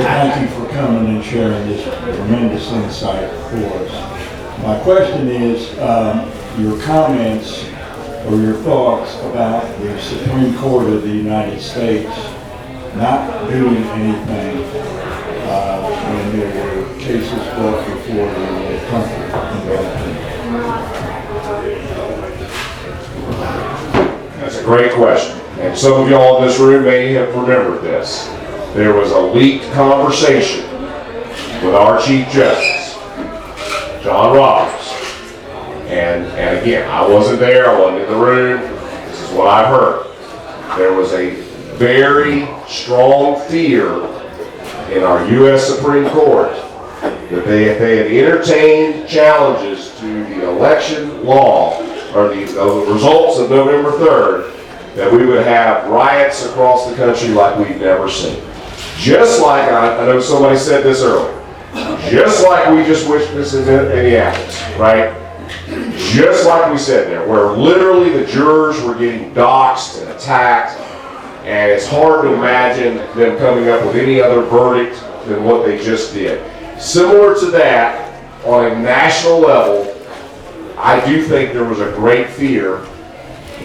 thank you for coming and sharing this tremendous insight for us. My question is your comments or your thoughts about the Supreme Court of the United States not doing anything when there were cases brought before the country. That's a great question. And some of y'all in this room may have remembered this. There was a leaked conversation with our Chief Justice, John Roberts. And again, I wasn't there, I wasn't in the room. This is what I've heard. There was a very strong fear in our U.S. Supreme Court that if they had entertained challenges to the election law or the results of November 3rd, that we would have riots across the country like we've never seen. Just like, I know somebody said this earlier, just like we just witnessed in Minneapolis, right? Just like we said there, where literally the jurors were getting doxxed and attacked, and it's hard to imagine them coming up with any other verdict than what they just did. Similar to that, on a national level, I do think there was a great fear,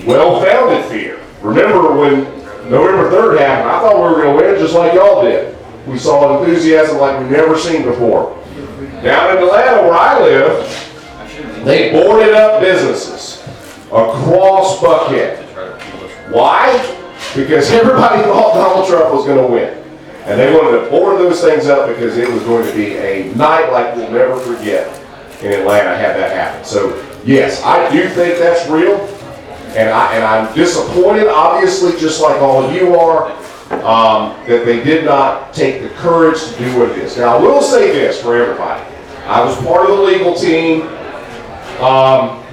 well-founded fear. Remember when November 3rd happened, I thought we were going to win just like y'all did. We saw enthusiasm like we've never seen before. Down in Atlanta, where I live, they boarded up businesses across Buckhead. Why? Because everybody thought Donald Trump was going to win. And they wanted to board those things up because it was going to be a night like we'll never forget in Atlanta had that happen. So yes, I do think that's real. And I'm disappointed, obviously, just like all of you are, that they did not take the courage to do what it is. Now, I will say this for everybody. I was part of the legal team.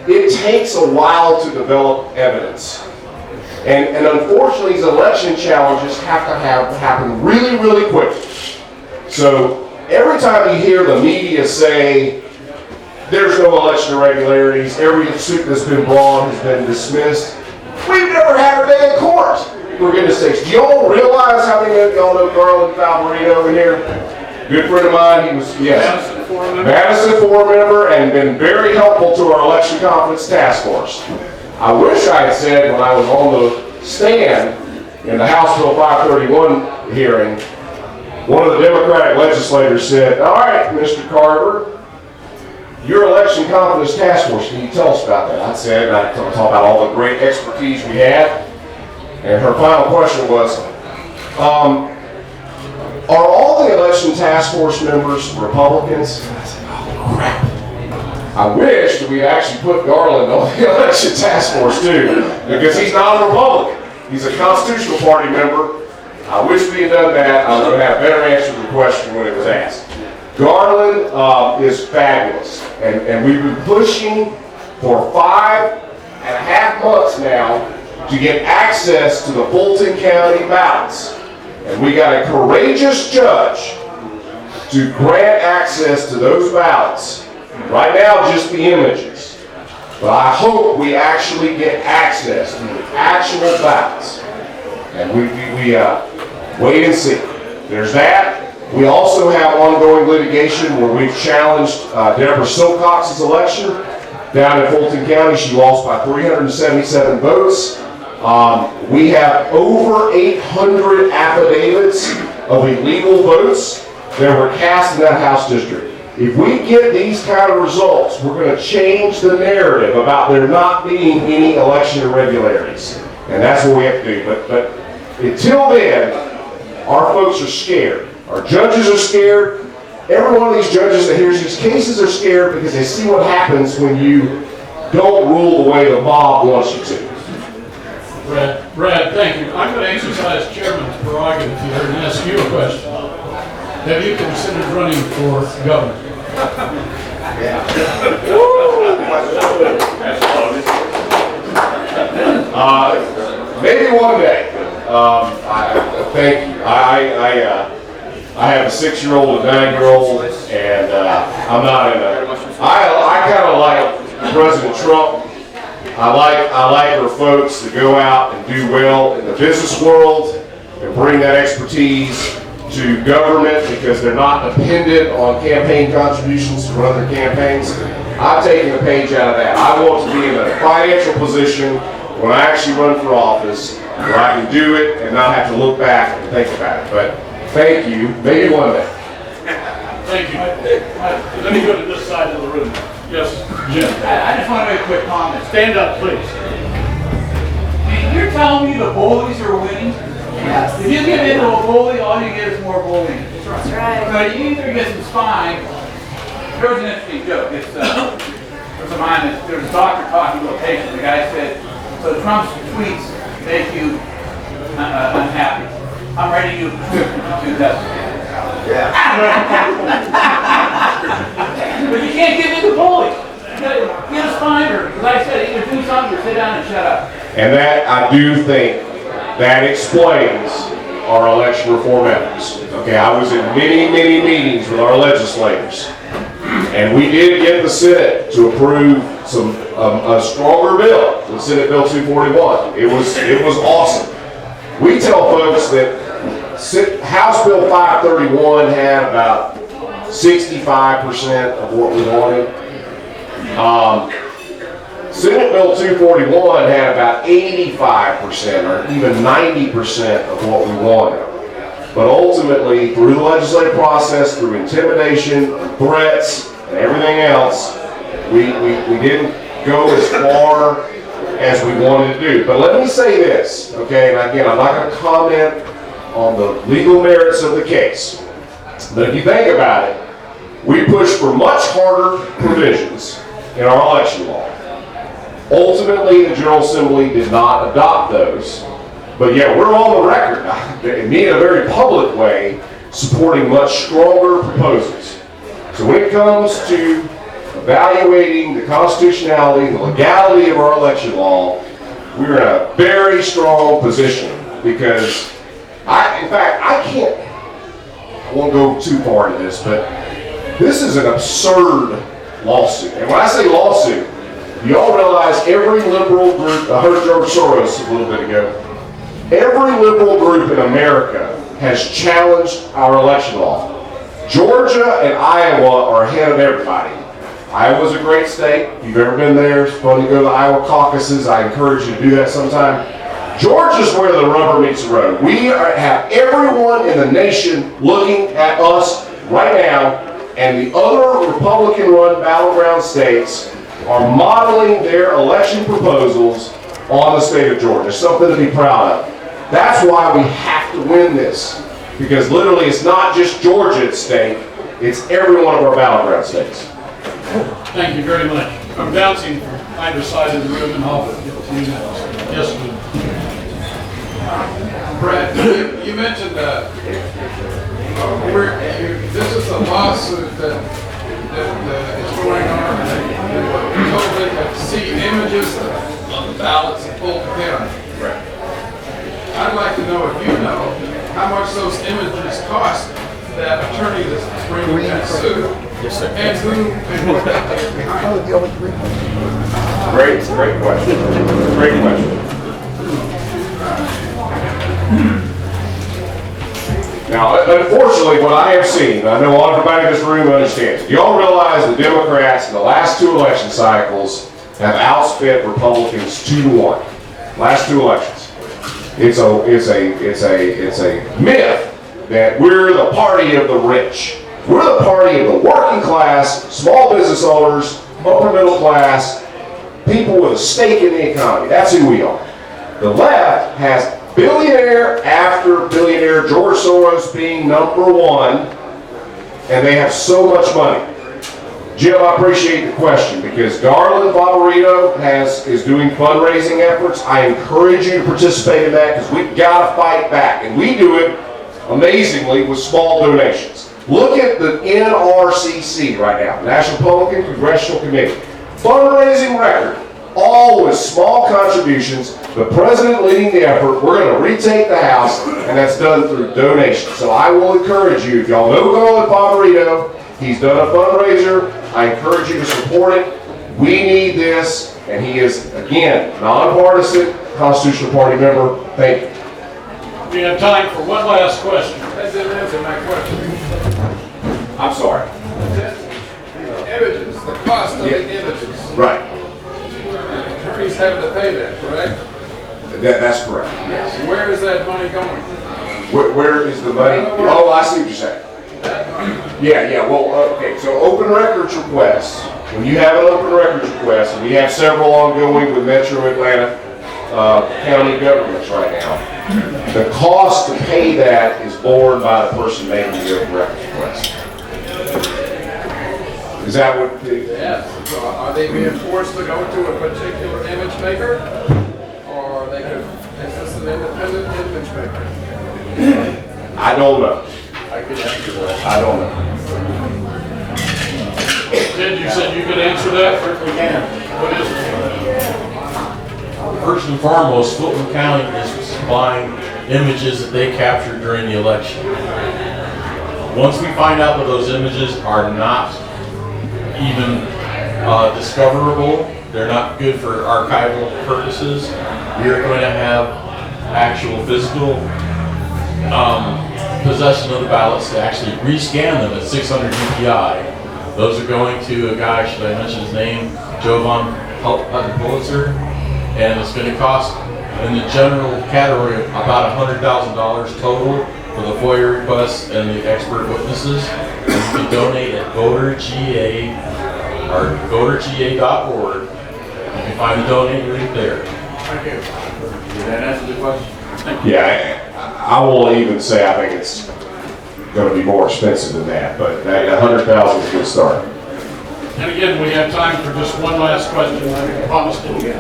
It takes a while to develop evidence. And unfortunately, these election challenges have to happen really, really quickly. So every time you hear the media say, there's no election irregularities, every suit that's been brought has been dismissed, we've never had a day in court, for goodness sakes. Do y'all realize how many of y'all know Garland Falverino in here? Good friend of mine, he was, yes, Madison Forum Member, and been very helpful to our election confidence task force. I wish I had said when I was on the stand in the House Bill 531 hearing, one of the Democratic legislators said, all right, Mr. Carver, your election confidence task force, can you tell us about that? I said, and I talked about all the great expertise we had, and her final question was, are all the election task force members Republicans? And I said, oh crap. I wish that we actually put Garland on the election task force too, because he's not a Republican. He's a Constitutional Party member. I wish we had done that. I would have a better answer to the question when it was asked. Garland is fabulous, and we've been pushing for 5.5 months now to get access to the Fulton County ballots. And we got a courageous judge to grant access to those ballots. Right now, just the images. But I hope we actually get access to the actual ballots. And we wait and see. There's that. We also have ongoing litigation where we've challenged Deborah Silcox's election down in Fulton County. She lost by 377 votes. We have over 800 affidavits of illegal votes that were cast in that House district. If we get these kind of results, we're going to change the narrative about there not being any election irregularities. And that's what we have to do. But until then, our folks are scared. Our judges are scared. Every one of these judges that hears these cases are scared because they see what happens when you don't rule the way the mob wants you to. Brad, thank you. I'm going to exercise chairman's prerogative here and ask you a question. Have you considered running for governor? Maybe one day. Thank you. I have a 6-year-old, a 9-year-old, and I'm not in a. I kind of like President Trump. I like for folks to go out and do well in the business world and bring that expertise to government because they're not dependent on campaign contributions to run their campaigns. I've taken a page out of that. I want to be in a financial position when I actually run for office where I can do it and not have to look back and think about it. But thank you. Maybe one day. Thank you. Let me go to this side of the room. Yes, Jim. I just want to make a quick comment. Stand up, please. You're telling me the bullies are winning? Yes. If you get into a bully, all you get is more bullying. That's right. So you either get some spine. There was an interesting joke. There's a doctor talking to a patient. The guy said, so Trump's tweets make you unhappy. I'm ready to do that. Yeah. But you can't give in to bullies. You gotta get a spine, or, as I said, either do something or sit down and shut up. And that, I do think, that explains our election reform efforts. Okay, I was in many, many meetings with our legislators. And we did get the Senate to approve a stronger bill than Senate Bill 241. It was awesome. We tell folks that House Bill 531 had about 65% of what we wanted. Senate Bill 241 had about 85% or even 90% of what we wanted. But ultimately, through the legislative process, through intimidation, threats, and everything else, we didn't go as far as we wanted to do. But let me say this, okay, and again, I'm not going to comment on the legal merits of the case. But if you think about it, we pushed for much harder provisions in our election law. Ultimately, the General Assembly did not adopt those. But yet, we're on the record, me in a very public way, supporting much stronger proposals. So when it comes to evaluating the constitutionality and the legality of our election law, we're in a very strong position because I won't go too far into this, but this is an absurd lawsuit. And when I say lawsuit, you all realize every liberal group, I heard George Soros a little bit ago, every liberal group in America has challenged our election law. Georgia and Iowa are ahead of everybody. Iowa's a great state. If you've ever been there, it's fun to go to the Iowa caucuses. I encourage you to do that sometime. Georgia's where the rubber meets the road. We have everyone in the nation looking at us right now, and the other Republican-run battleground states are modeling their election proposals on the state of Georgia. Something to be proud of. That's why we have to win this. Because literally it's not just Georgia at stake, it's every one of our battleground states. Thank you very much. I'm bouncing from either side of the room and I'll get to you next. Yes, please. Brad, you mentioned that this is a lawsuit that is going on, and you told they could see images of the ballots in Fulton County. Right. I'd like to know if you know how much those images cost that attorney that's bringing that suit, and who and what that is behind. Great question. Great question. Now, unfortunately, what I have seen, I know everybody in this room understands, you all realize the Democrats in the last two election cycles have outspent Republicans 2-1. Last two elections. It's a myth that we're the party of the rich. We're the party of the working class, small business owners, upper middle class, people with a stake in the economy. That's who we are. The left has billionaire after billionaire, George Soros being number one, and they have so much money. Jim, I appreciate the question because Garland Favorito is doing fundraising efforts. I encourage you to participate in that because we've got to fight back, and we do it amazingly with small donations. Look at the NRCC right now, National Republican Congressional Committee. Fundraising record, all with small contributions. The president leading the effort. We're going to retake the House, and that's done through donations. So I will encourage you, if y'all know Garland Favorito, he's done a fundraiser. I encourage you to support it. We need this, and he is, again, nonpartisan, Constitutional Party member. Thank you. We have time for one last question. As it is, answer my question. I'm sorry. The images, the cost of the images. Right. Attorneys having to pay that, correct? That's correct. Where is that money going? Where is the money? Oh, I see what you're saying. Yeah, well, okay, so open records requests, when you have an open records request, and we have several ongoing with Metro Atlanta county governments right now, the cost to pay that is borne by the person making the open records request. Is that what? Yes. So are they being forced to go to a particular image maker? Or they could, is this an independent image maker? I don't know. I could answer that. I don't know. Ted, you said you could answer that? Certainly can. What is it? First and foremost, Fulton County is supplying images that they captured during the election. Once we find out that those images are not even discoverable, they're not good for archival purposes, we are going to have actual physical possession of the ballots to actually rescan them at 600 DPI. Those are going to a guy, should I mention his name, Jovan Pulitzer, and it's going to cost, in the general category, about $100,000 total for the FOIA requests and the expert witnesses. And you can donate at voterga or voterga.org. You can find the donate link there. Thank you. Did that answer the question? Yeah, I won't even say I think it's going to be more expensive than that, but that 100,000 is a good start. And again, we have time for just one last question. I promised you.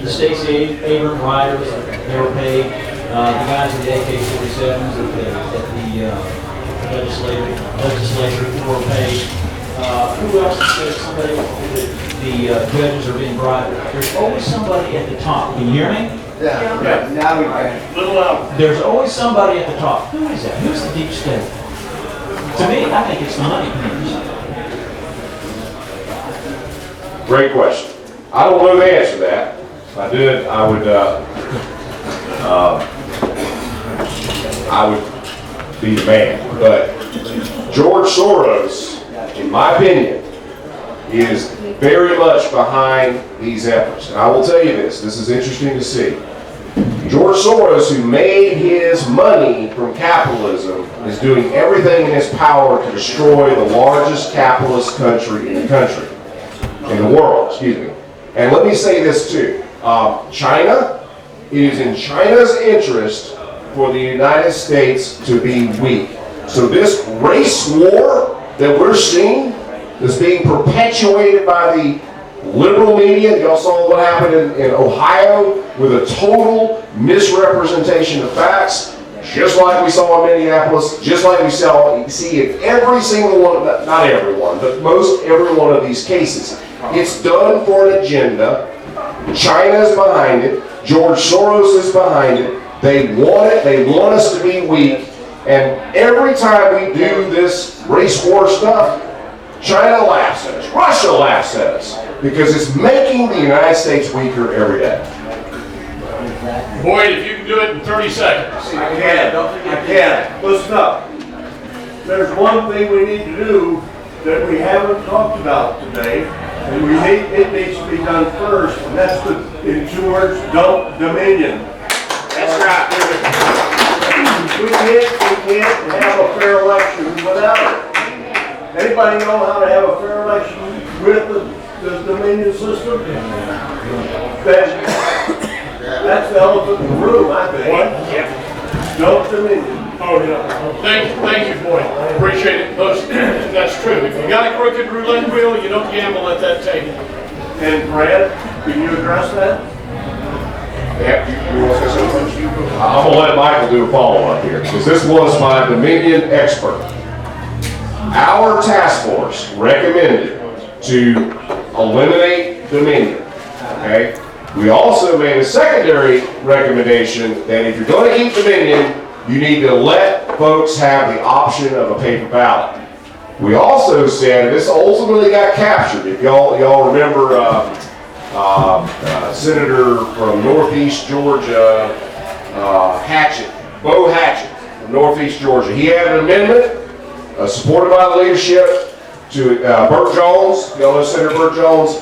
Stacey Abrams riders, they were paid. The guys in the AK-47s at the legislature were paid. Who else is somebody? The judges are being bribed. There's always somebody at the top. Can you hear me? Yeah, now we can. Little out. There's always somebody at the top. Who is that? Who's the deep state? To me, I think it's the money people. Great question. I don't know the answer to that. If I did, I would be the man. But George Soros, in my opinion, is very much behind these efforts. And I will tell you this is interesting to see. George Soros, who made his money from capitalism, is doing everything in his power to destroy the largest capitalist country in the world, excuse me. And let me say this too. China, it is in China's interest for the United States to be weak. So this race war that we're seeing is being perpetuated by the liberal media. Y'all saw what happened in Ohio with a total misrepresentation of facts, just like we saw in Minneapolis, just like we see in every single one, not every one, but most every one of these cases. It's done for an agenda. China's behind it. George Soros is behind it. They want it. They want us to be weak. And every time we do this race war stuff, China laughs at us. Russia laughs at us. Because it's making the United States weaker every day. Boyd, if you can do it in 30 seconds. I can. Listen up. There's one thing we need to do that we haven't talked about today, and it needs to be done first, and that's in 2 words, dump Dominion. That's right. We can't have a fair election without it. Anybody know how to have a fair election with the Dominion system? That's the elephant in the room, I think. What? Dump Dominion. Oh, yeah. Thank you, Boyd. Appreciate it. That's true. If you got a crooked roulette wheel, you don't gamble at that table. And Brad, can you address that? Yeah, you want to say something? I'm going to let Michael do a follow-up here, because this was my Dominion expert. Our task force recommended to eliminate Dominion, okay? We also made a secondary recommendation that if you're going to keep Dominion, you need to let folks have the option of a paper ballot. We also said, this ultimately got captured, if y'all remember Senator from Northeast Georgia, Bo Hatchett from Northeast Georgia. He had an amendment supported by the leadership to Burt Jones, y'all know Senator Burt Jones,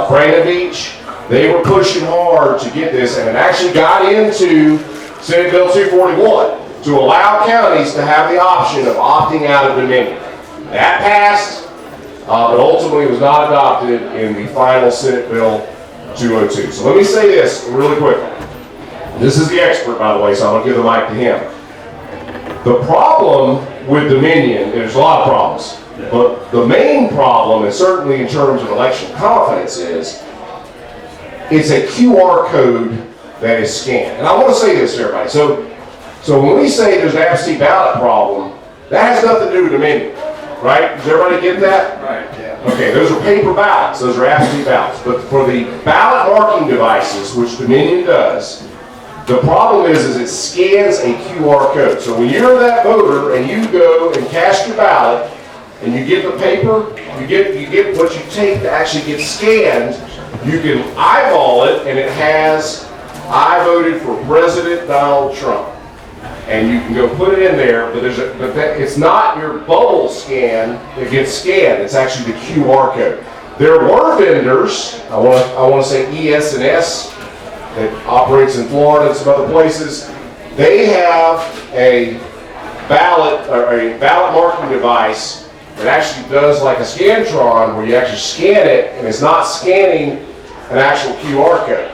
Brandon Beach. They were pushing hard to get this, and it actually got into Senate Bill 241 to allow counties to have the option of opting out of Dominion. That passed, but ultimately was not adopted in the final Senate Bill 202. So let me say this really quickly. This is the expert, by the way, so I'm going to give the mic to him. The problem with Dominion, there's a lot of problems, but the main problem, and certainly in terms of election confidence, is it's a QR code that is scanned. And I want to say this to everybody. So when we say there's an absentee ballot problem, that has nothing to do with Dominion, right? Does everybody get that? Right, yeah. Okay, those are paper ballots. Those are absentee ballots. But for the ballot marking devices, which Dominion does, the problem is it scans a QR code. So when you're that voter and you go and cast your ballot and you get the paper, you get what you take to actually get scanned, you can eyeball it and it has, I voted for President Donald Trump. And you can go put it in there, but it's not your bubble scan that gets scanned, it's actually the QR code. There were vendors, I want to say ES&S, that operates in Florida and some other places. They have a ballot marking device that actually does like a Scantron, where you actually scan it and it's not scanning an actual QR code.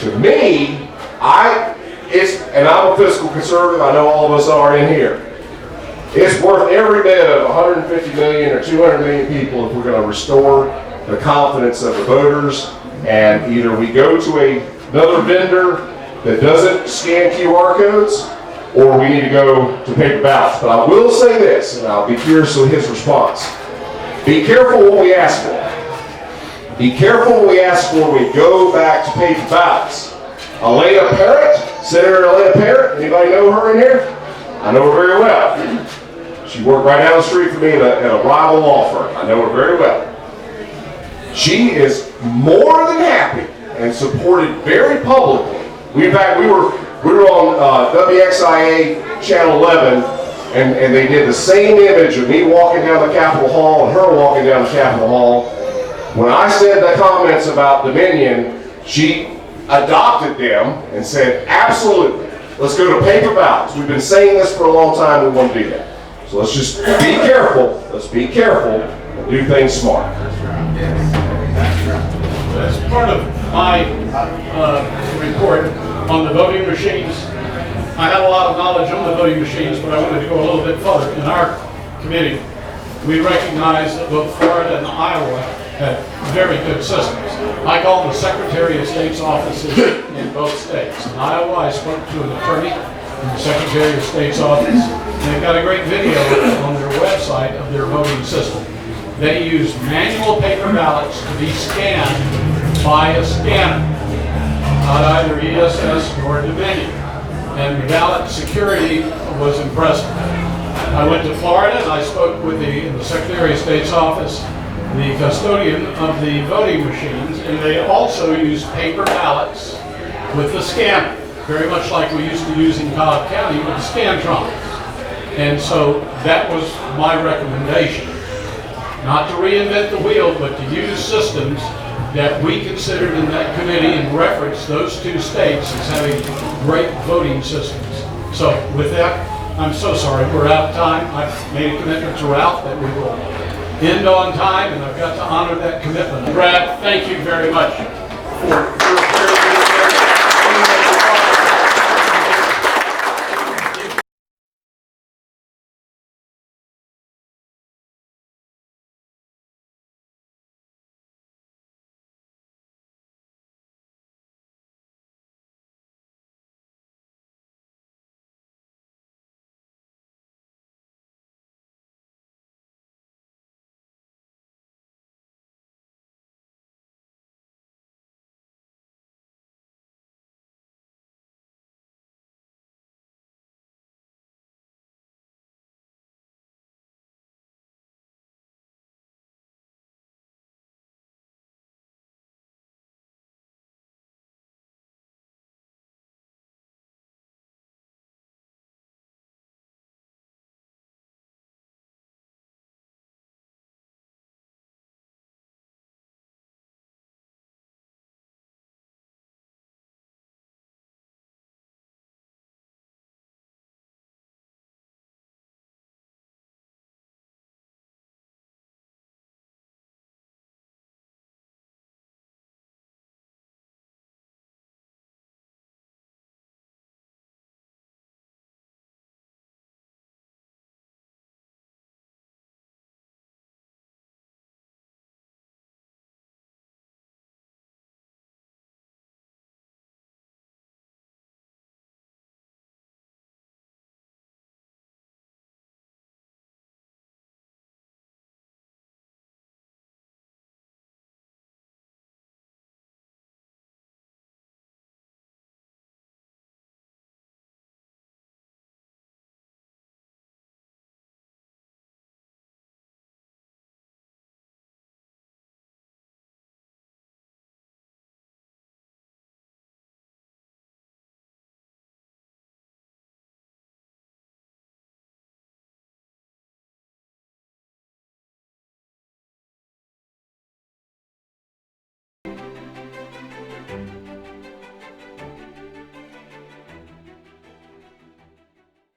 To me, and I'm a fiscal conservative, I know all of us are in here. It's worth every bit of 150 million or 200 million people if we're going to restore the confidence of the voters, and either we go to another vendor that doesn't scan QR codes, or we need to go to paper ballots. But I will say this, and I'll be curious of his response. Be careful what we ask for. Be careful what we ask for when we go back to paper ballots. Elena Parrott, Senator Elena Parrott, anybody know her in here? I know her very well. She worked right down the street from me at a rival law firm. I know her very well. She is more than happy and supported very publicly. In fact, we were on WXIA Channel 11, and they did the same image of me walking down the Capitol Hall and her walking down the Capitol Hall. When I said the comments about Dominion, she adopted them and said, absolutely, let's go to paper ballots. We've been saying this for a long time, we want to do that. So let's just be careful, let's be careful, and do things smart. As part of my report on the voting machines, I had a lot of knowledge on the voting machines, but I wanted to go a little bit further. In our committee, we recognize that both Florida and Iowa had very good systems. I called the Secretary of State's offices in both states. In Iowa, I spoke to an attorney in the Secretary of State's office, and they've got a great video on their website of their voting system. They use manual paper ballots to be scanned by a scanner, not either ESS nor Dominion. And the ballot security was impressive. I went to Florida and I spoke with the Secretary of State's office, the custodian of the voting machines, and they also use paper ballots with the scanner, very much like we used to use in Cobb County with the Scantrons. And so that was my recommendation. Not to reinvent the wheel, but to use systems that we considered in that committee and reference those two states as having great voting systems. So with that, I'm so sorry, we're out of time. I've made a commitment to Ralph that we will end on time, and I've got to honor that commitment. Brad, thank you very much for